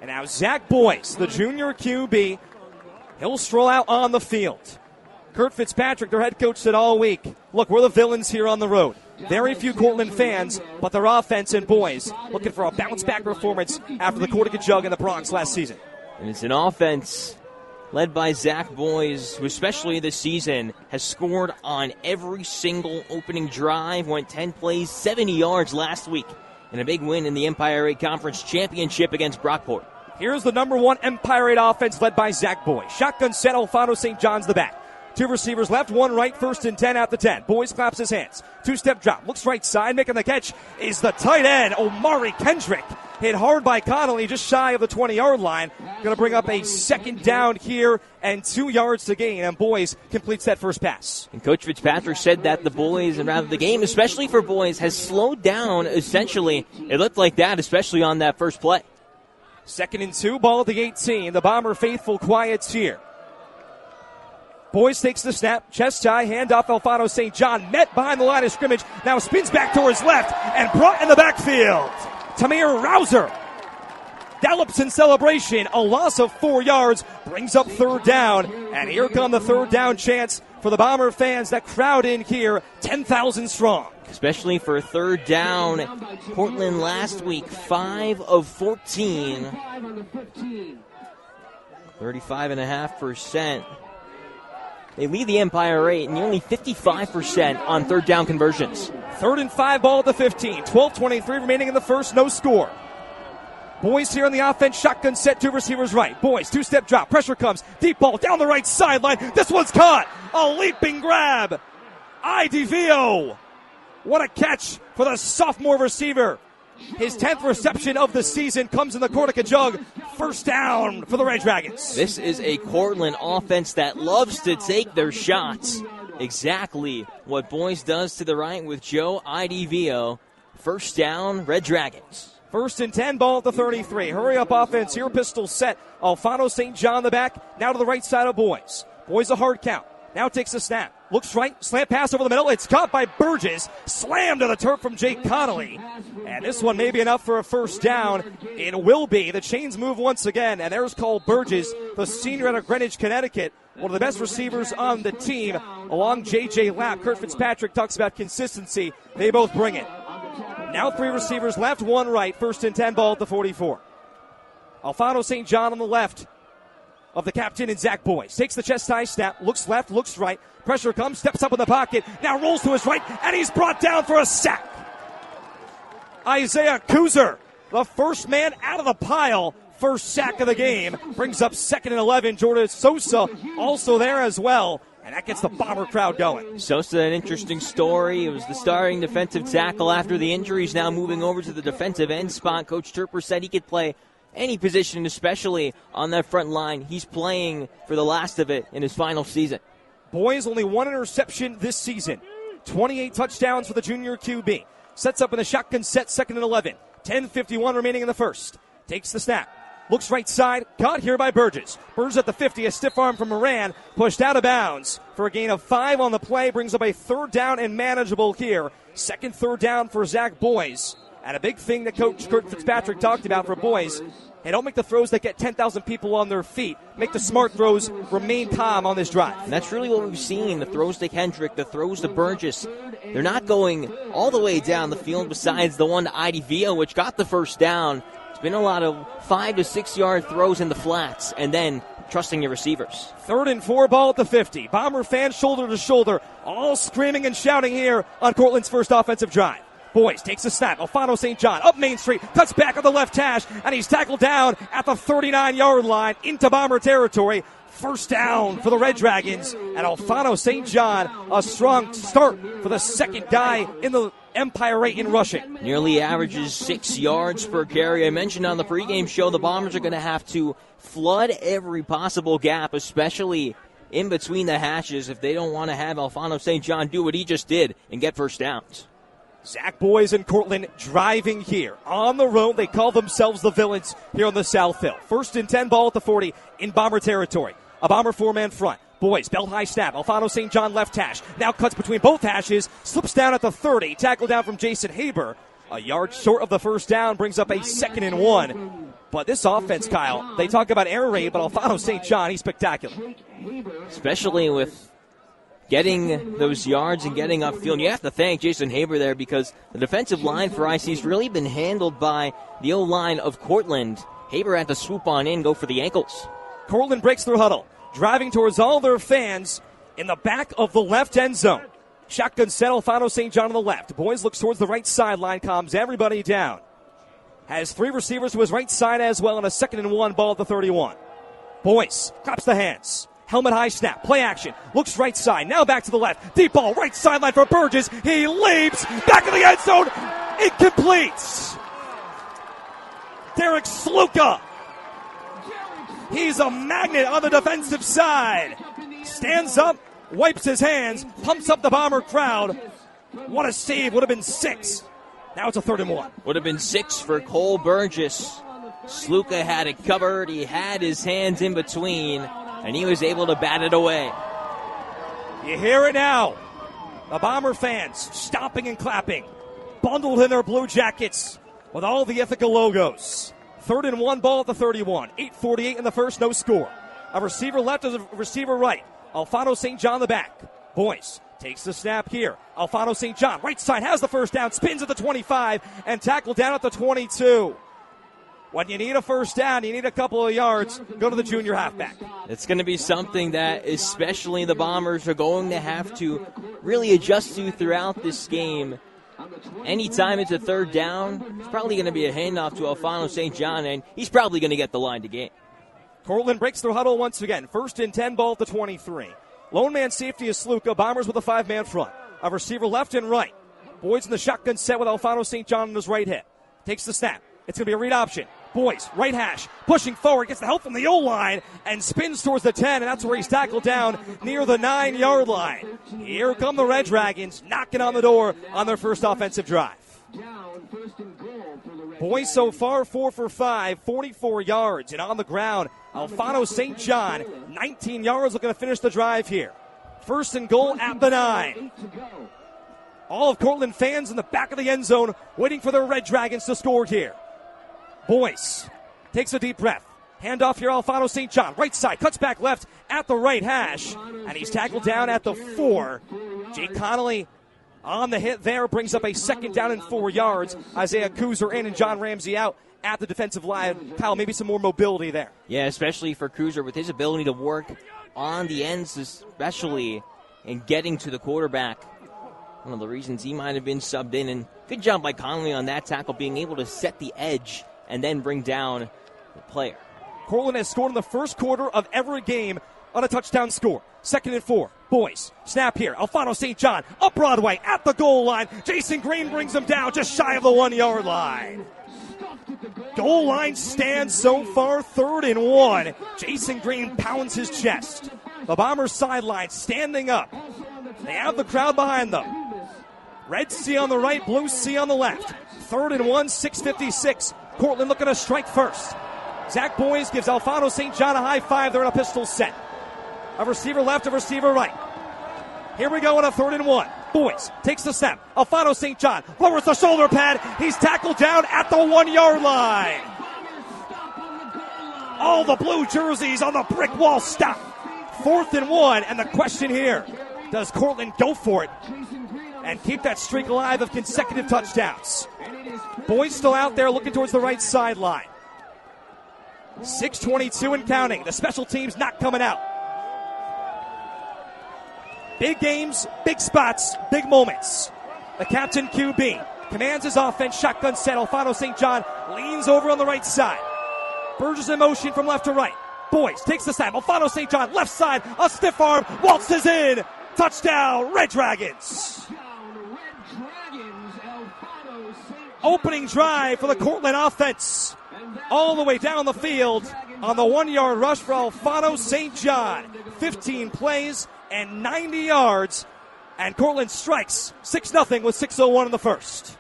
And now Zach Boyce, the junior QB, he'll stroll out on the field. Kurt Fitzpatrick, their head coach, said all week, look, we're the villains here on the road. Very few Cortland fans, but their offense and boys looking for a bounce-back performance after the Cortaca Jug in the Bronx last season. And it's an offense led by Zach Boyce, who especially this season has scored on every single opening drive, went 10 plays, 70 yards last week, and a big win in the Empire 8 Conference Championship against Brockport. Here's the number one Empire 8 offense led by Zach Boyce. Shotgun set, Alfano St. John's the back. Two receivers left, one right, 1st and 10 at the 10. Boyce claps his hands. Two-step drop, looks right side, making the catch is the tight end, Omari Kendrick. Hit hard by Connolly, just shy of the 20-yard line. Going to bring up a 2nd down here and 2 yards to gain, and Boyce completes that first pass. And Coach Fitzpatrick said that the boys, and rather the game, especially for Boyce, has slowed down essentially. It looked like that, especially on that first play. 2nd and 2, ball at the 18. The Bomber faithful quiets here. Boyce takes the snap, chest high, handoff Alfano St. John, met behind the line of scrimmage, now spins back towards left and brought in the backfield. Tamir Rouser gallops in celebration, a loss of 4 yards, brings up 3rd down, and here come the 3rd down chants for the Bomber fans that crowd in here, 10,000 strong. Especially for 3rd down, Cortland last week, 5 of 14, 35.5%. They lead the Empire 8 and nearly 55% on 3rd down conversions. 3rd and 5, ball at the 15. 12:23 remaining in the first, no score. Boyce here on the offense, shotgun set, 2 receivers right. Boyce, 2-step drop, pressure comes, deep ball down the right sideline. This one's caught. A leaping grab. IDVO. What a catch for the sophomore receiver. His 10th reception of the season comes in the Cortaca Jug. 1st down for the Red Dragons. This is a Cortland offense that loves to take their shots. Exactly what Boyce does to the right with Joe IDVO. 1st down, Red Dragons. 1st and 10, ball at the 33. Hurry up offense here, pistol set. Alfano St. John the back, now to the right side of Boyce. Boyce a hard count, now takes the snap. Looks right, slant pass over the middle. It's caught by Burgess. Slammed to the turf from Jake Connolly. And this one may be enough for a 1st down. It will be. The chains move once again. And there's Cole Burgess, the senior out of Greenwich, Connecticut. One of the best receivers on the team. Along J.J. Lapp. Kurt Fitzpatrick talks about consistency. They both bring it. Now 3 receivers left, 1 right. 1st and 10, ball at the 44. Alfano St. John on the left of the captain and Zach Boyce. Takes the chest high snap, looks left, looks right. Pressure comes, steps up in the pocket, now rolls to his right, and he's brought down for a sack. Isaiah Kuzer, the first man out of the pile, first sack of the game, brings up 2nd and 11. Jordan Sosa also there as well, and that gets the Bomber crowd going. Sosa, an interesting story. It was the starting defensive tackle after the injuries, now moving over to the defensive end spot. Coach Turper said he could play any position, especially on that front line. He's playing for the last of it in his final season. Boyce only 1 interception this season. 28 touchdowns for the junior QB. Sets up in the shotgun set, 2nd and 11. 10:51 remaining in the first. Takes the snap. Looks right side. Caught here by Burgess. Burgess at the 50. A stiff arm from Moran. Pushed out of bounds for a gain of 5 on the play. Brings up a 3rd down and manageable here. 2nd, 3rd down for Zach Boyce. And a big thing that Coach Kurt Fitzpatrick talked about for Boyce. Hey, don't make the throws that get 10,000 people on their feet. Make the smart throws. Remain calm on this drive. And that's really what we've seen. The throws to Kendrick, the throws to Burgess. They're not going all the way down the field besides the one to IDVO, which got the 1st down. It's been a lot of 5 to 6 yard throws in the flats and then trusting your receivers. 3rd and 4, ball at the 50. Bomber fans shoulder to shoulder, all screaming and shouting here on Cortland's first offensive drive. Boyce takes a snap. Alfano St. John up Main Street, cuts back on the left hash, and he's tackled down at the 39-yard line into Bomber territory. 1st down for the Red Dragons, and Alfano St. John, a strong start for the 2nd guy in the Empire 8 in rushing. Nearly averages 6 yards per carry. I mentioned on the pregame show the Bombers are going to have to flood every possible gap, especially in between the hashes, if they don't want to have Alfano St. John do what he just did and get 1st downs. Zach Boyce and Cortland driving here. On the road, they call themselves the villains here on the South Hill. 1st and 10, ball at the 40 in Bomber territory. A Bomber 4-man front. Boyce, belt high snap. Alfano St. John left hash. Now cuts between both hashes. Slips down at the 30. Tackle down from Jason Haber. A yard short of the 1st down. Brings up a 2nd and 1. But this offense, Kyle, they talk about air raid, but Alfano St. John, he's spectacular. Especially with getting those yards and getting upfield. And you have to thank Jason Haber there because the defensive line for IC has really been handled by the O-line of Cortland. Haber had to swoop on in, go for the ankles. Cortland breaks through huddle, driving towards all their fans in the back of the left end zone. Shotgun set, Alfano St. John on the left. Boys looks towards the right sideline, calms everybody down. Has 3 receivers to his right side as well, and a 2nd and 1 ball at the 31. Boyce claps the hands. Helmet high snap. Play action. Looks right side. Now back to the left. Deep ball. Right sideline for Burgess. He leaps. Back in the end zone. Incomplete. Derek Sluka. He's a magnet on the defensive side. Stands up. Wipes his hands. Pumps up the Bomber crowd. What a save. Would have been 6. Now it's a 3rd and 1. Would have been 6 for Cole Burgess. Sluka had it covered. He had his hands in between, and he was able to bat it away. You hear it now. The Bomber fans stomping and clapping, bundled in their blue jackets with all the Ithaca logos. 3rd and 1 ball at the 31. 8:48 in the first, no score. A receiver left, a receiver right. Alfano St. John the back. Boyce takes the snap here. Alfano St. John, right side, has the first down, spins at the 25, and tackled down at the 22. When you need a first down, you need a couple of yards, go to the junior halfback. It's going to be something that especially the Bombers are going to have to really adjust to throughout this game. Anytime it's a 3rd down, it's probably going to be a handoff to Alfano St. John, and he's probably going to get the line to gain. Cortland breaks through huddle once again. 1st and 10 ball at the 23. Lone man safety is Sluka. Bombers with a 5-man front. A receiver left and right. Boyce in the shotgun set with Alfano St. John on his right hip. Takes the snap. It's going to be a read option. Boyce, right hash, pushing forward, gets the help from the O-line, and spins towards the 10, and that's where he's tackled down near the 9-yard line. Here come the Red Dragons, knocking on the door on their first offensive drive. Boyce so far 4 for 5, 44 yards, and on the ground, Alfano St. John, 19 yards, looking to finish the drive here. 1st and goal at the 9. All of Cortland fans in the back of the end zone waiting for their Red Dragons to score here. Boyce takes a deep breath. Handoff here, Alfano St. John. Right side, cuts back left at the right hash. And he's tackled down at the 4. Jake Connolly on the hit there, brings up a 2nd down and 4 yards. Isaiah Kuzer in and John Ramsey out at the defensive line. Kyle, maybe some more mobility there. Yeah, especially for Kuzer with his ability to work on the ends, especially in getting to the quarterback. One of the reasons he might have been subbed in. And good job by Connolly on that tackle, being able to set the edge and then bring down the player. Cortland has scored in the first quarter of every game on a touchdown score. 2nd and 4. Boyce. Snap here. Alfano St. John up Broadway at the goal line. Jason Green brings him down just shy of the 1-yard line. Goal line stands so far 3rd and 1. Jason Green pounds his chest. The Bombers sideline standing up. They have the crowd behind them. Red C on the right, blue C on the left. 3rd and 1, 6:56. Cortland looking to strike first. Zach Boyce gives Alfano St. John a high five. They're in a pistol set. A receiver left, a receiver right. Here we go on a 3rd and 1. Boyce takes the snap. Alfano St. John lowers the shoulder pad. He's tackled down at the 1-yard line. All the blue jerseys on the brick wall stop. 4th and 1, and the question here, does Cortland go for it and keep that streak alive of consecutive touchdowns? Boyce still out there looking towards the right sideline. 6:22 and counting. The special teams not coming out. Big games, big spots, big moments. The captain QB commands his offense. Shotgun set. Alfano St. John leans over on the right side. Burgess in motion from left to right. Boyce takes the snap. Alfano St. John left side. A stiff arm. Waltzes in. Touchdown, Red Dragons. Opening drive for the Cortland offense. All the way down the field on the 1-yard rush for Alfano St. John. 15 plays and 90 yards. And Cortland strikes 6-0 with 6:01 in the first.